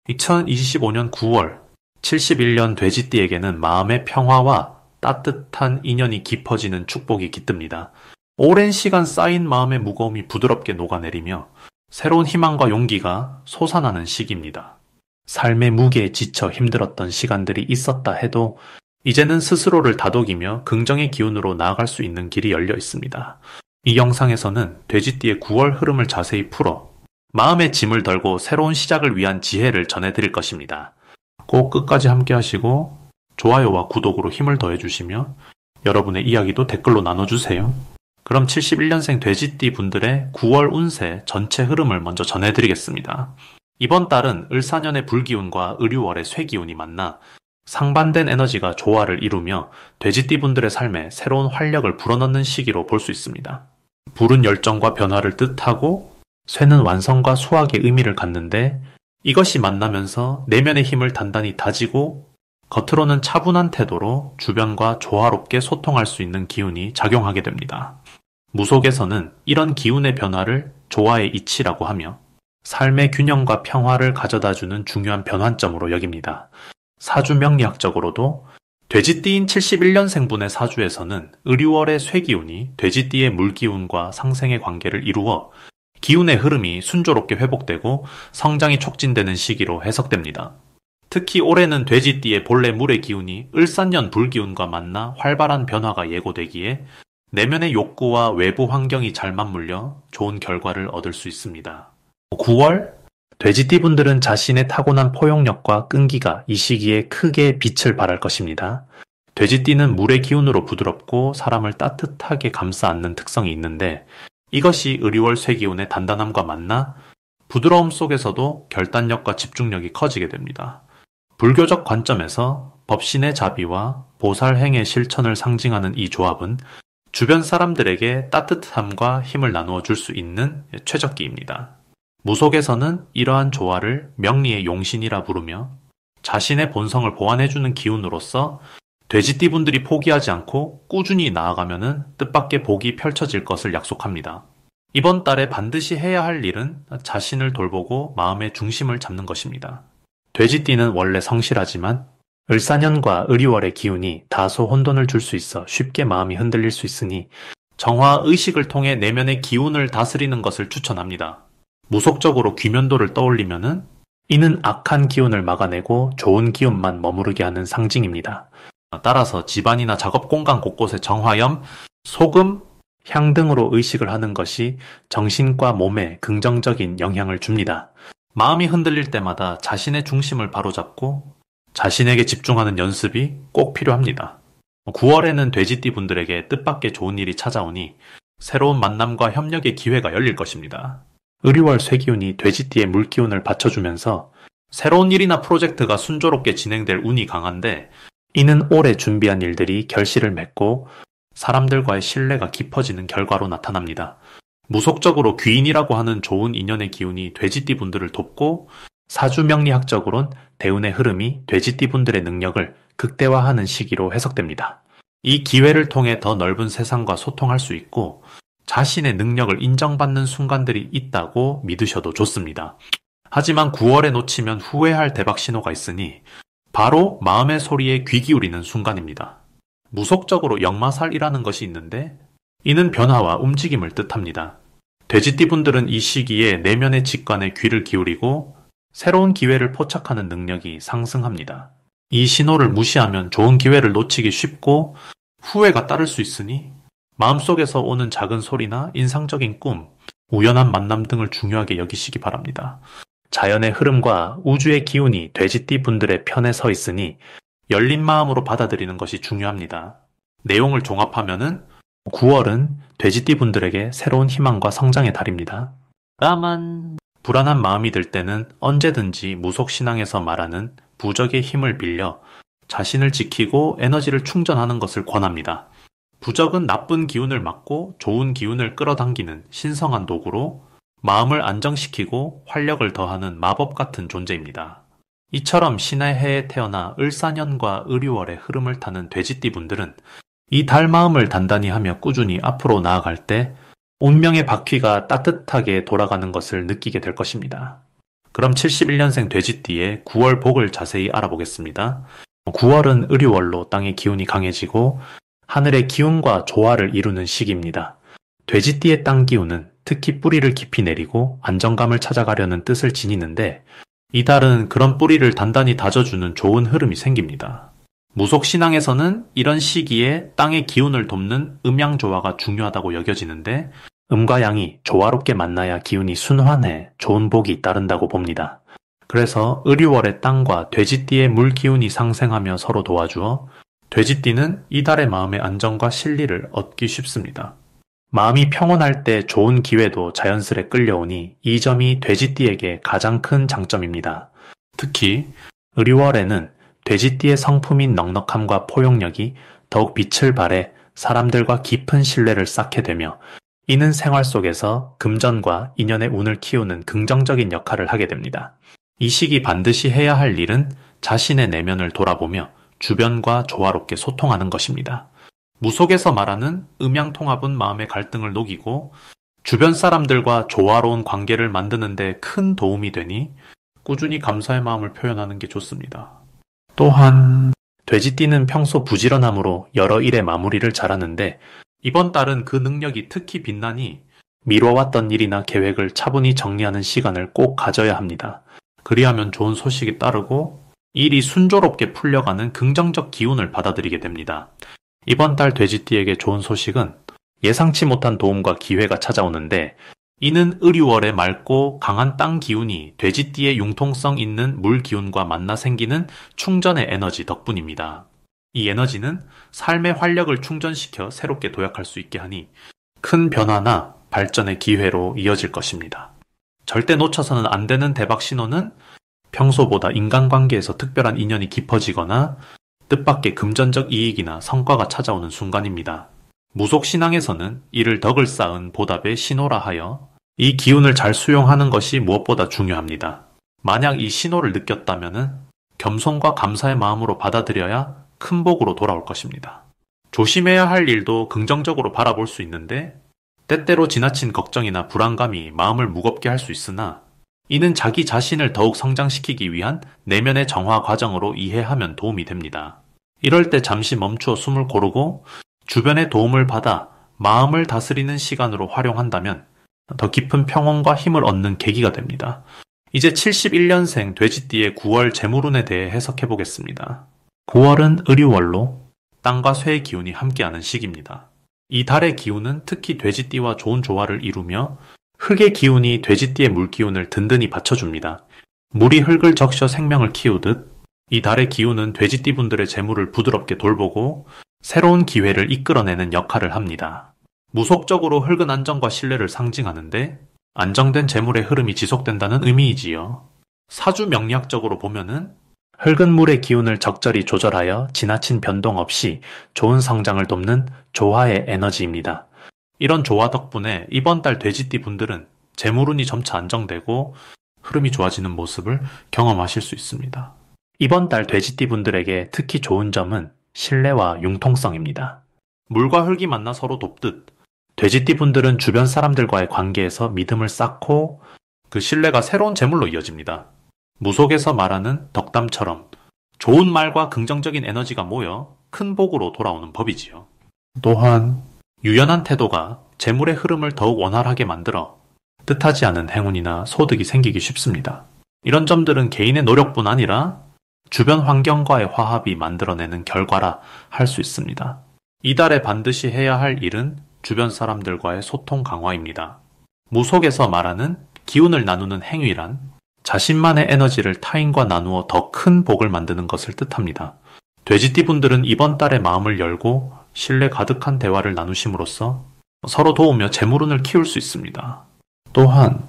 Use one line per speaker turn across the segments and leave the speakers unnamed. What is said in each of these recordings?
2025년 9월, 71년 돼지띠에게는 마음의 평화와 따뜻한 인연이 깊어지는 축복이 깃듭니다. 오랜 시간 쌓인 마음의 무거움이 부드럽게 녹아내리며 새로운 희망과 용기가 솟아나는 시기입니다. 삶의 무게에 지쳐 힘들었던 시간들이 있었다 해도 이제는 스스로를 다독이며 긍정의 기운으로 나아갈 수 있는 길이 열려 있습니다. 이 영상에서는 돼지띠의 9월 흐름을 자세히 풀어 마음의 짐을 덜고 새로운 시작을 위한 지혜를 전해드릴 것입니다. 꼭 끝까지 함께 하시고 좋아요와 구독으로 힘을 더해주시며 여러분의 이야기도 댓글로 나눠주세요. 그럼 71년생 돼지띠 분들의 9월 운세 전체 흐름을 먼저 전해드리겠습니다. 이번 달은 을사년의 불기운과 을유월의 쇠기운이 만나 상반된 에너지가 조화를 이루며 돼지띠 분들의 삶에 새로운 활력을 불어넣는 시기로 볼 수 있습니다. 불은 열정과 변화를 뜻하고 쇠는 완성과 수확의 의미를 갖는데 이것이 만나면서 내면의 힘을 단단히 다지고 겉으로는 차분한 태도로 주변과 조화롭게 소통할 수 있는 기운이 작용하게 됩니다. 무속에서는 이런 기운의 변화를 조화의 이치라고 하며 삶의 균형과 평화를 가져다주는 중요한 변환점으로 여깁니다. 사주 명리학적으로도 돼지띠인 71년생분의 사주에서는 을유월의 쇠기운이 돼지띠의 물기운과 상생의 관계를 이루어 기운의 흐름이 순조롭게 회복되고 성장이 촉진되는 시기로 해석됩니다. 특히 올해는 돼지띠의 본래 물의 기운이 을사년 불기운과 만나 활발한 변화가 예고되기에 내면의 욕구와 외부 환경이 잘 맞물려 좋은 결과를 얻을 수 있습니다. 9월, 돼지띠 분들은 자신의 타고난 포용력과 끈기가 이 시기에 크게 빛을 발할 것입니다. 돼지띠는 물의 기운으로 부드럽고 사람을 따뜻하게 감싸 안는 특성이 있는데 이것이 을유월 쇠기운의 단단함과 만나 부드러움 속에서도 결단력과 집중력이 커지게 됩니다. 불교적 관점에서 법신의 자비와 보살행의 실천을 상징하는 이 조합은 주변 사람들에게 따뜻함과 힘을 나누어 줄 수 있는 최적기입니다. 무속에서는 이러한 조화를 명리의 용신이라 부르며 자신의 본성을 보완해주는 기운으로서 돼지띠 분들이 포기하지 않고 꾸준히 나아가면 뜻밖의 복이 펼쳐질 것을 약속합니다. 이번 달에 반드시 해야 할 일은 자신을 돌보고 마음의 중심을 잡는 것입니다. 돼지띠는 원래 성실하지만 을사년과 을유월의 기운이 다소 혼돈을 줄 수 있어 쉽게 마음이 흔들릴 수 있으니 정화 의식을 통해 내면의 기운을 다스리는 것을 추천합니다. 무속적으로 귀면도를 떠올리면은 이는 악한 기운을 막아내고 좋은 기운만 머무르게 하는 상징입니다. 따라서 집안이나 작업 공간 곳곳에 정화염, 소금, 향 등으로 의식을 하는 것이 정신과 몸에 긍정적인 영향을 줍니다. 마음이 흔들릴 때마다 자신의 중심을 바로잡고 자신에게 집중하는 연습이 꼭 필요합니다. 9월에는 돼지띠 분들에게 뜻밖의 좋은 일이 찾아오니 새로운 만남과 협력의 기회가 열릴 것입니다. 을유월 쇠기운이 돼지띠의 물기운을 받쳐주면서 새로운 일이나 프로젝트가 순조롭게 진행될 운이 강한데 이는 올해 준비한 일들이 결실을 맺고 사람들과의 신뢰가 깊어지는 결과로 나타납니다. 무속적으로 귀인이라고 하는 좋은 인연의 기운이 돼지띠 분들을 돕고 사주명리학적으론 대운의 흐름이 돼지띠 분들의 능력을 극대화하는 시기로 해석됩니다. 이 기회를 통해 더 넓은 세상과 소통할 수 있고 자신의 능력을 인정받는 순간들이 있다고 믿으셔도 좋습니다. 하지만 9월에 놓치면 후회할 대박 신호가 있으니 바로 마음의 소리에 귀 기울이는 순간입니다. 무속적으로 역마살이라는 것이 있는데 이는 변화와 움직임을 뜻합니다. 돼지띠 분들은 이 시기에 내면의 직관에 귀를 기울이고 새로운 기회를 포착하는 능력이 상승합니다. 이 신호를 무시하면 좋은 기회를 놓치기 쉽고 후회가 따를 수 있으니 마음속에서 오는 작은 소리나 인상적인 꿈, 우연한 만남 등을 중요하게 여기시기 바랍니다. 자연의 흐름과 우주의 기운이 돼지띠 분들의 편에 서 있으니 열린 마음으로 받아들이는 것이 중요합니다. 내용을 종합하면은 9월은 돼지띠 분들에게 새로운 희망과 성장의 달입니다. 다만 불안한 마음이 들 때는 언제든지 무속신앙에서 말하는 부적의 힘을 빌려 자신을 지키고 에너지를 충전하는 것을 권합니다. 부적은 나쁜 기운을 막고 좋은 기운을 끌어당기는 신성한 도구로 마음을 안정시키고 활력을 더하는 마법 같은 존재입니다. 이처럼 신의 해에 태어나 을사년과 을유월의 흐름을 타는 돼지띠 분들은 이 달 마음을 단단히 하며 꾸준히 앞으로 나아갈 때 운명의 바퀴가 따뜻하게 돌아가는 것을 느끼게 될 것입니다. 그럼 71년생 돼지띠의 9월 복을 자세히 알아보겠습니다. 9월은 의류월로 땅의 기운이 강해지고 하늘의 기운과 조화를 이루는 시기입니다. 돼지띠의 땅 기운은 특히 뿌리를 깊이 내리고 안정감을 찾아가려는 뜻을 지니는데 이달은 그런 뿌리를 단단히 다져주는 좋은 흐름이 생깁니다. 무속신앙에서는 이런 시기에 땅의 기운을 돕는 음양조화가 중요하다고 여겨지는데 음과 양이 조화롭게 만나야 기운이 순환해 좋은 복이 따른다고 봅니다. 그래서 의류월의 땅과 돼지띠의 물 기운이 상생하며 서로 도와주어 돼지띠는 이달의 마음의 안정과 신리를 얻기 쉽습니다. 마음이 평온할 때 좋은 기회도 자연스레 끌려오니 이 점이 돼지띠에게 가장 큰 장점입니다. 특히 의류월에는 돼지띠의 성품인 넉넉함과 포용력이 더욱 빛을 발해 사람들과 깊은 신뢰를 쌓게 되며 이는 생활 속에서 금전과 인연의 운을 키우는 긍정적인 역할을 하게 됩니다. 이 시기 반드시 해야 할 일은 자신의 내면을 돌아보며 주변과 조화롭게 소통하는 것입니다. 무속에서 말하는 음양통합은 마음의 갈등을 녹이고 주변 사람들과 조화로운 관계를 만드는 데 큰 도움이 되니 꾸준히 감사의 마음을 표현하는 게 좋습니다. 또한 돼지띠는 평소 부지런함으로 여러 일의 마무리를 잘하는데 이번 달은 그 능력이 특히 빛나니 미뤄왔던 일이나 계획을 차분히 정리하는 시간을 꼭 가져야 합니다. 그리하면 좋은 소식이 따르고 일이 순조롭게 풀려가는 긍정적 기운을 받아들이게 됩니다. 이번 달 돼지띠에게 좋은 소식은 예상치 못한 도움과 기회가 찾아오는데 이는 의류월의 맑고 강한 땅 기운이 돼지띠의 융통성 있는 물 기운과 만나 생기는 충전의 에너지 덕분입니다. 이 에너지는 삶의 활력을 충전시켜 새롭게 도약할 수 있게 하니 큰 변화나 발전의 기회로 이어질 것입니다. 절대 놓쳐서는 안 되는 대박 신호는 평소보다 인간관계에서 특별한 인연이 깊어지거나 뜻밖의 금전적 이익이나 성과가 찾아오는 순간입니다. 무속신앙에서는 이를 덕을 쌓은 보답의 신호라 하여 이 기운을 잘 수용하는 것이 무엇보다 중요합니다. 만약 이 신호를 느꼈다면 겸손과 감사의 마음으로 받아들여야 큰 복으로 돌아올 것입니다. 조심해야 할 일도 긍정적으로 바라볼 수 있는데 때때로 지나친 걱정이나 불안감이 마음을 무겁게 할 수 있으나 이는 자기 자신을 더욱 성장시키기 위한 내면의 정화 과정으로 이해하면 도움이 됩니다. 이럴 때 잠시 멈추어 숨을 고르고 주변의 도움을 받아 마음을 다스리는 시간으로 활용한다면 더 깊은 평온과 힘을 얻는 계기가 됩니다. 이제 71년생 돼지띠의 9월 재물운에 대해 해석해 보겠습니다. 9월은 의류월로 땅과 쇠의 기운이 함께하는 시기입니다. 이 달의 기운은 특히 돼지띠와 좋은 조화를 이루며 흙의 기운이 돼지띠의 물기운을 든든히 받쳐줍니다. 물이 흙을 적셔 생명을 키우듯 이 달의 기운은 돼지띠 분들의 재물을 부드럽게 돌보고 새로운 기회를 이끌어내는 역할을 합니다. 무속적으로 흙은 안정과 신뢰를 상징하는데 안정된 재물의 흐름이 지속된다는 의미이지요. 사주 명리학적으로 보면은 흙은 물의 기운을 적절히 조절하여 지나친 변동 없이 좋은 성장을 돕는 조화의 에너지입니다. 이런 조화 덕분에 이번 달 돼지띠 분들은 재물운이 점차 안정되고 흐름이 좋아지는 모습을 경험하실 수 있습니다. 이번 달 돼지띠 분들에게 특히 좋은 점은 신뢰와 융통성입니다. 물과 흙이 만나 서로 돕듯 돼지띠 분들은 주변 사람들과의 관계에서 믿음을 쌓고 그 신뢰가 새로운 재물로 이어집니다. 무속에서 말하는 덕담처럼 좋은 말과 긍정적인 에너지가 모여 큰 복으로 돌아오는 법이지요. 또한 유연한 태도가 재물의 흐름을 더욱 원활하게 만들어 뜻하지 않은 행운이나 소득이 생기기 쉽습니다. 이런 점들은 개인의 노력뿐 아니라 주변 환경과의 화합이 만들어내는 결과라 할 수 있습니다. 이달에 반드시 해야 할 일은 주변 사람들과의 소통 강화입니다. 무속에서 말하는 기운을 나누는 행위란 자신만의 에너지를 타인과 나누어 더 큰 복을 만드는 것을 뜻합니다. 돼지띠 분들은 이번 달에 마음을 열고 신뢰 가득한 대화를 나누심으로써 서로 도우며 재물운을 키울 수 있습니다. 또한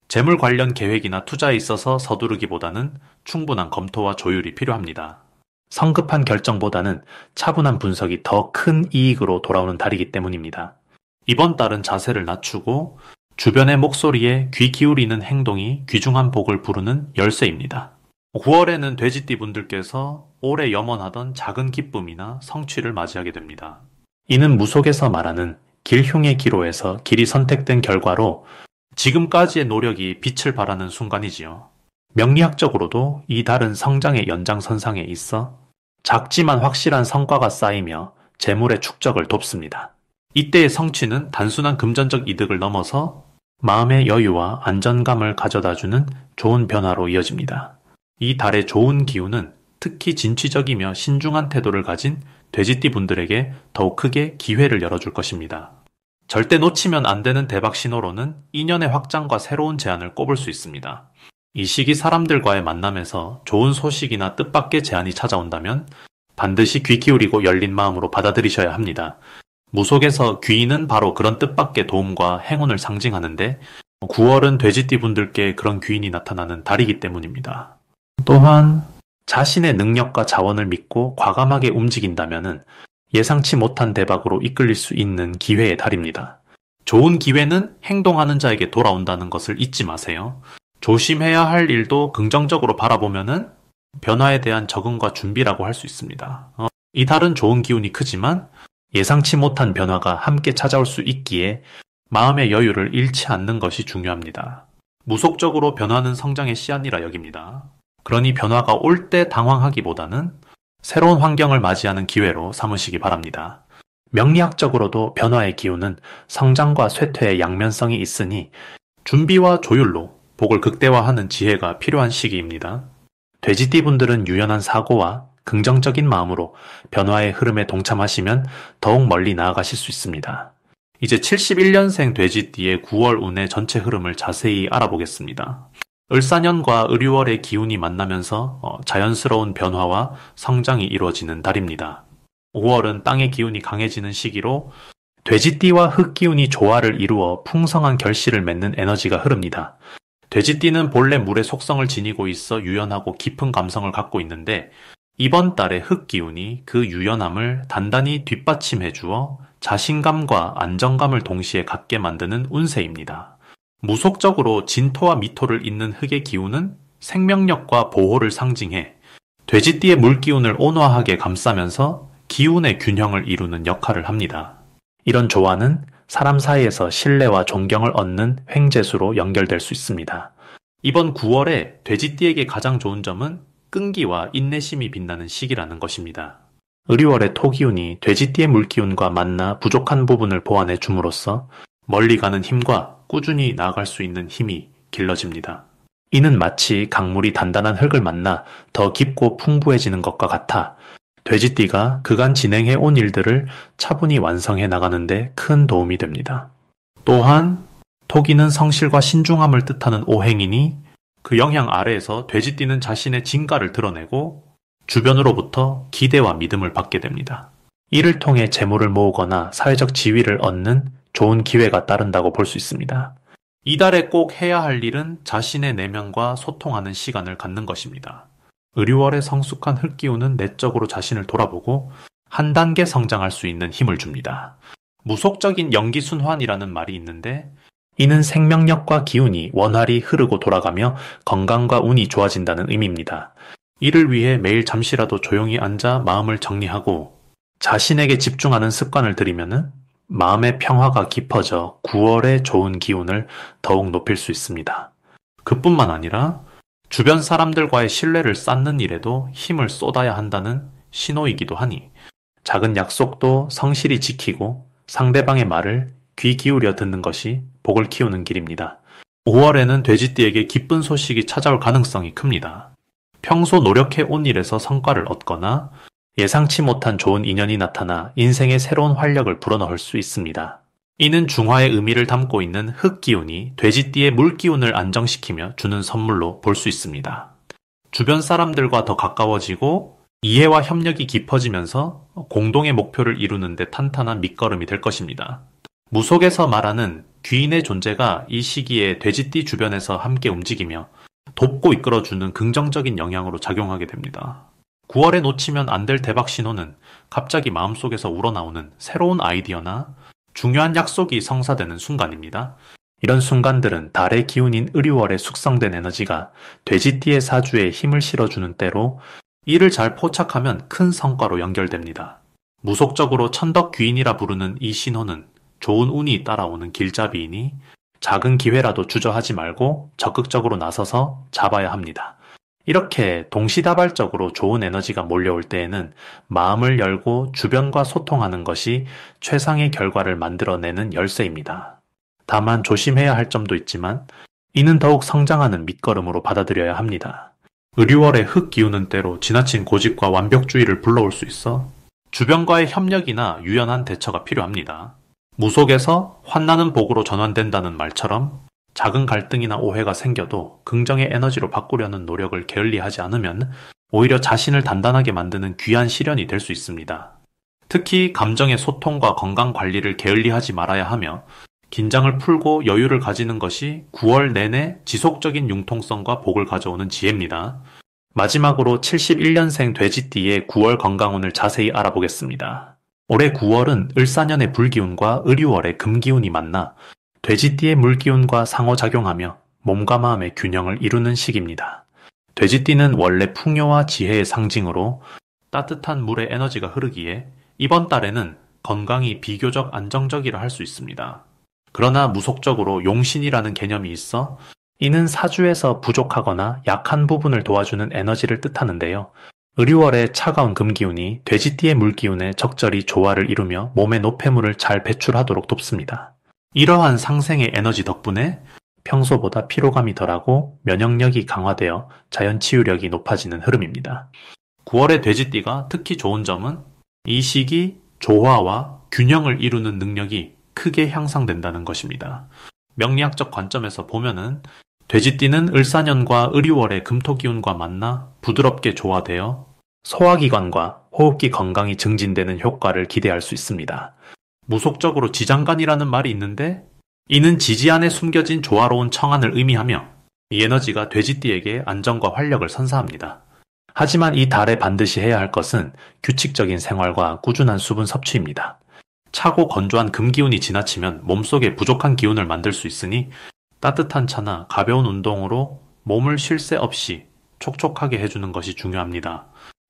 재물 관련 계획이나 투자에 있어서 서두르기보다는 충분한 검토와 조율이 필요합니다. 성급한 결정보다는 차분한 분석이 더 큰 이익으로 돌아오는 달이기 때문입니다. 이번 달은 자세를 낮추고 주변의 목소리에 귀 기울이는 행동이 귀중한 복을 부르는 열쇠입니다. 9월에는 돼지띠 분들께서 오래 염원하던 작은 기쁨이나 성취를 맞이하게 됩니다. 이는 무속에서 말하는 길흉의 기로에서 길이 선택된 결과로 지금까지의 노력이 빛을 발하는 순간이지요. 명리학적으로도 이 달은 성장의 연장선상에 있어 작지만 확실한 성과가 쌓이며 재물의 축적을 돕습니다. 이때의 성취는 단순한 금전적 이득을 넘어서 마음의 여유와 안정감을 가져다주는 좋은 변화로 이어집니다. 이 달의 좋은 기운은 특히 진취적이며 신중한 태도를 가진 돼지띠 분들에게 더욱 크게 기회를 열어줄 것입니다. 절대 놓치면 안 되는 대박 신호로는 인연의 확장과 새로운 제안을 꼽을 수 있습니다. 이 시기 사람들과의 만남에서 좋은 소식이나 뜻밖의 제안이 찾아온다면 반드시 귀 기울이고 열린 마음으로 받아들이셔야 합니다. 무속에서 귀인은 바로 그런 뜻밖의 도움과 행운을 상징하는데 9월은 돼지띠 분들께 그런 귀인이 나타나는 달이기 때문입니다. 또한 자신의 능력과 자원을 믿고 과감하게 움직인다면 예상치 못한 대박으로 이끌릴 수 있는 기회의 달입니다. 좋은 기회는 행동하는 자에게 돌아온다는 것을 잊지 마세요. 조심해야 할 일도 긍정적으로 바라보면은 변화에 대한 적응과 준비라고 할 수 있습니다. 이 달은 좋은 기운이 크지만 예상치 못한 변화가 함께 찾아올 수 있기에 마음의 여유를 잃지 않는 것이 중요합니다. 무속적으로 변화는 성장의 씨앗이라 여깁니다. 그러니 변화가 올 때 당황하기보다는 새로운 환경을 맞이하는 기회로 삼으시기 바랍니다. 명리학적으로도 변화의 기운은 성장과 쇠퇴의 양면성이 있으니 준비와 조율로 복을 극대화하는 지혜가 필요한 시기입니다. 돼지띠 분들은 유연한 사고와 긍정적인 마음으로 변화의 흐름에 동참하시면 더욱 멀리 나아가실 수 있습니다. 이제 71년생 돼지띠의 9월 운의 전체 흐름을 자세히 알아보겠습니다. 을사년과 을유월의 기운이 만나면서 자연스러운 변화와 성장이 이루어지는 달입니다. 5월은 땅의 기운이 강해지는 시기로 돼지띠와 흙기운이 조화를 이루어 풍성한 결실을 맺는 에너지가 흐릅니다. 돼지띠는 본래 물의 속성을 지니고 있어 유연하고 깊은 감성을 갖고 있는데 이번 달의 흙기운이 그 유연함을 단단히 뒷받침해 주어 자신감과 안정감을 동시에 갖게 만드는 운세입니다. 무속적으로 진토와 미토를 잇는 흙의 기운은 생명력과 보호를 상징해 돼지띠의 물기운을 온화하게 감싸면서 기운의 균형을 이루는 역할을 합니다. 이런 조화는 사람 사이에서 신뢰와 존경을 얻는 횡재수로 연결될 수 있습니다. 이번 9월에 돼지띠에게 가장 좋은 점은 끈기와 인내심이 빛나는 시기라는 것입니다. 을유월의 토기운이 돼지띠의 물기운과 만나 부족한 부분을 보완해 줌으로써 멀리 가는 힘과 꾸준히 나아갈 수 있는 힘이 길러집니다. 이는 마치 강물이 단단한 흙을 만나 더 깊고 풍부해지는 것과 같아 돼지띠가 그간 진행해 온 일들을 차분히 완성해 나가는데 큰 도움이 됩니다. 또한 토기는 성실과 신중함을 뜻하는 오행이니 그 영향 아래에서 돼지띠는 자신의 진가를 드러내고 주변으로부터 기대와 믿음을 받게 됩니다. 이를 통해 재물을 모으거나 사회적 지위를 얻는 좋은 기회가 따른다고 볼 수 있습니다. 이달에 꼭 해야 할 일은 자신의 내면과 소통하는 시간을 갖는 것입니다. 을유월의 성숙한 흙기운은 내적으로 자신을 돌아보고 한 단계 성장할 수 있는 힘을 줍니다. 무속적인 연기순환이라는 말이 있는데 이는 생명력과 기운이 원활히 흐르고 돌아가며 건강과 운이 좋아진다는 의미입니다. 이를 위해 매일 잠시라도 조용히 앉아 마음을 정리하고 자신에게 집중하는 습관을 들이면 마음의 평화가 깊어져 9월의 좋은 기운을 더욱 높일 수 있습니다. 그뿐만 아니라 주변 사람들과의 신뢰를 쌓는 일에도 힘을 쏟아야 한다는 신호이기도 하니 작은 약속도 성실히 지키고 상대방의 말을 귀 기울여 듣는 것이 복을 키우는 길입니다. 5월에는 돼지띠에게 기쁜 소식이 찾아올 가능성이 큽니다. 평소 노력해 온 일에서 성과를 얻거나 예상치 못한 좋은 인연이 나타나 인생의 새로운 활력을 불어넣을 수 있습니다. 이는 중화의 의미를 담고 있는 흙기운이 돼지띠의 물기운을 안정시키며 주는 선물로 볼 수 있습니다. 주변 사람들과 더 가까워지고 이해와 협력이 깊어지면서 공동의 목표를 이루는 데 탄탄한 밑거름이 될 것입니다. 무속에서 말하는 귀인의 존재가 이 시기에 돼지띠 주변에서 함께 움직이며 돕고 이끌어주는 긍정적인 영향으로 작용하게 됩니다. 9월에 놓치면 안 될 대박 신호는 갑자기 마음속에서 우러나오는 새로운 아이디어나 중요한 약속이 성사되는 순간입니다. 이런 순간들은 달의 기운인 을유월에 숙성된 에너지가 돼지띠의 사주에 힘을 실어주는 때로 이를 잘 포착하면 큰 성과로 연결됩니다. 무속적으로 천덕귀인이라 부르는 이 신호는 좋은 운이 따라오는 길잡이이니 작은 기회라도 주저하지 말고 적극적으로 나서서 잡아야 합니다. 이렇게 동시다발적으로 좋은 에너지가 몰려올 때에는 마음을 열고 주변과 소통하는 것이 최상의 결과를 만들어내는 열쇠입니다. 다만 조심해야 할 점도 있지만 이는 더욱 성장하는 밑거름으로 받아들여야 합니다. 의류월의 흙 기운은 때로 지나친 고집과 완벽주의를 불러올 수 있어 주변과의 협력이나 유연한 대처가 필요합니다. 무속에서 환나는 복으로 전환된다는 말처럼 작은 갈등이나 오해가 생겨도 긍정의 에너지로 바꾸려는 노력을 게을리하지 않으면 오히려 자신을 단단하게 만드는 귀한 시련이 될 수 있습니다. 특히 감정의 소통과 건강 관리를 게을리하지 말아야 하며 긴장을 풀고 여유를 가지는 것이 9월 내내 지속적인 융통성과 복을 가져오는 지혜입니다. 마지막으로 71년생 돼지띠의 9월 건강운을 자세히 알아보겠습니다. 올해 9월은 을사년의 불기운과 을유월의 금기운이 만나 돼지띠의 물기운과 상호작용하며 몸과 마음의 균형을 이루는 시기입니다. 돼지띠는 원래 풍요와 지혜의 상징으로 따뜻한 물의 에너지가 흐르기에 이번 달에는 건강이 비교적 안정적이라 할 수 있습니다. 그러나 무속적으로 용신이라는 개념이 있어 이는 사주에서 부족하거나 약한 부분을 도와주는 에너지를 뜻하는데요. 을유월의 차가운 금기운이 돼지띠의 물기운에 적절히 조화를 이루며 몸의 노폐물을 잘 배출하도록 돕습니다. 이러한 상생의 에너지 덕분에 평소보다 피로감이 덜하고 면역력이 강화되어 자연 치유력이 높아지는 흐름입니다. 9월의 돼지띠가 특히 좋은 점은 이 시기 조화와 균형을 이루는 능력이 크게 향상된다는 것입니다. 명리학적 관점에서 보면은 돼지띠는 을사년과 을유월의 금토기운과 만나 부드럽게 조화되어 소화기관과 호흡기 건강이 증진되는 효과를 기대할 수 있습니다. 무속적으로 지장간이라는 말이 있는데 이는 지지 안에 숨겨진 조화로운 청안을 의미하며 이 에너지가 돼지띠에게 안정과 활력을 선사합니다. 하지만 이 달에 반드시 해야 할 것은 규칙적인 생활과 꾸준한 수분 섭취입니다. 차고 건조한 금기운이 지나치면 몸속에 부족한 기운을 만들 수 있으니 따뜻한 차나 가벼운 운동으로 몸을 쉴 새 없이 촉촉하게 해주는 것이 중요합니다.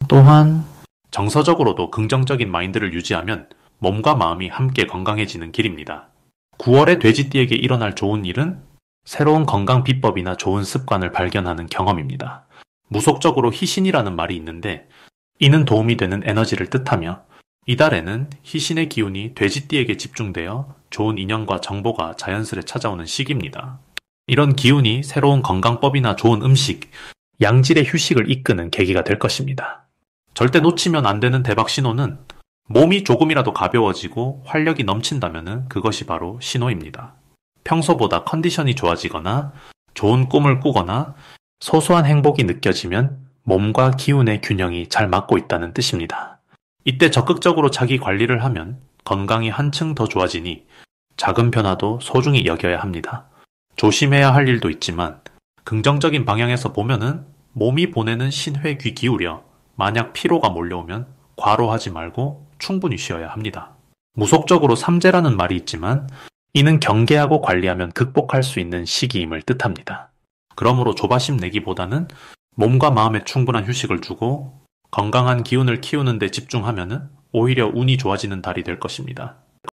또한 정서적으로도 긍정적인 마인드를 유지하면 몸과 마음이 함께 건강해지는 길입니다. 9월에 돼지띠에게 일어날 좋은 일은 새로운 건강 비법이나 좋은 습관을 발견하는 경험입니다. 무속적으로 희신이라는 말이 있는데 이는 도움이 되는 에너지를 뜻하며 이달에는 희신의 기운이 돼지띠에게 집중되어 좋은 인연과 정보가 자연스레 찾아오는 시기입니다. 이런 기운이 새로운 건강법이나 좋은 음식, 양질의 휴식을 이끄는 계기가 될 것입니다. 절대 놓치면 안 되는 대박 신호는 몸이 조금이라도 가벼워지고 활력이 넘친다면 그것이 바로 신호입니다. 평소보다 컨디션이 좋아지거나 좋은 꿈을 꾸거나 소소한 행복이 느껴지면 몸과 기운의 균형이 잘 맞고 있다는 뜻입니다. 이때 적극적으로 자기 관리를 하면 건강이 한층 더 좋아지니 작은 변화도 소중히 여겨야 합니다. 조심해야 할 일도 있지만 긍정적인 방향에서 보면은 몸이 보내는 신회 귀 기울여 만약 피로가 몰려오면 과로하지 말고 충분히 쉬어야 합니다. 무속적으로 삼재라는 말이 있지만 이는 경계하고 관리하면 극복할 수 있는 시기임을 뜻합니다. 그러므로 조바심 내기보다는 몸과 마음에 충분한 휴식을 주고 건강한 기운을 키우는 데 집중하면 오히려 운이 좋아지는 달이 될 것입니다.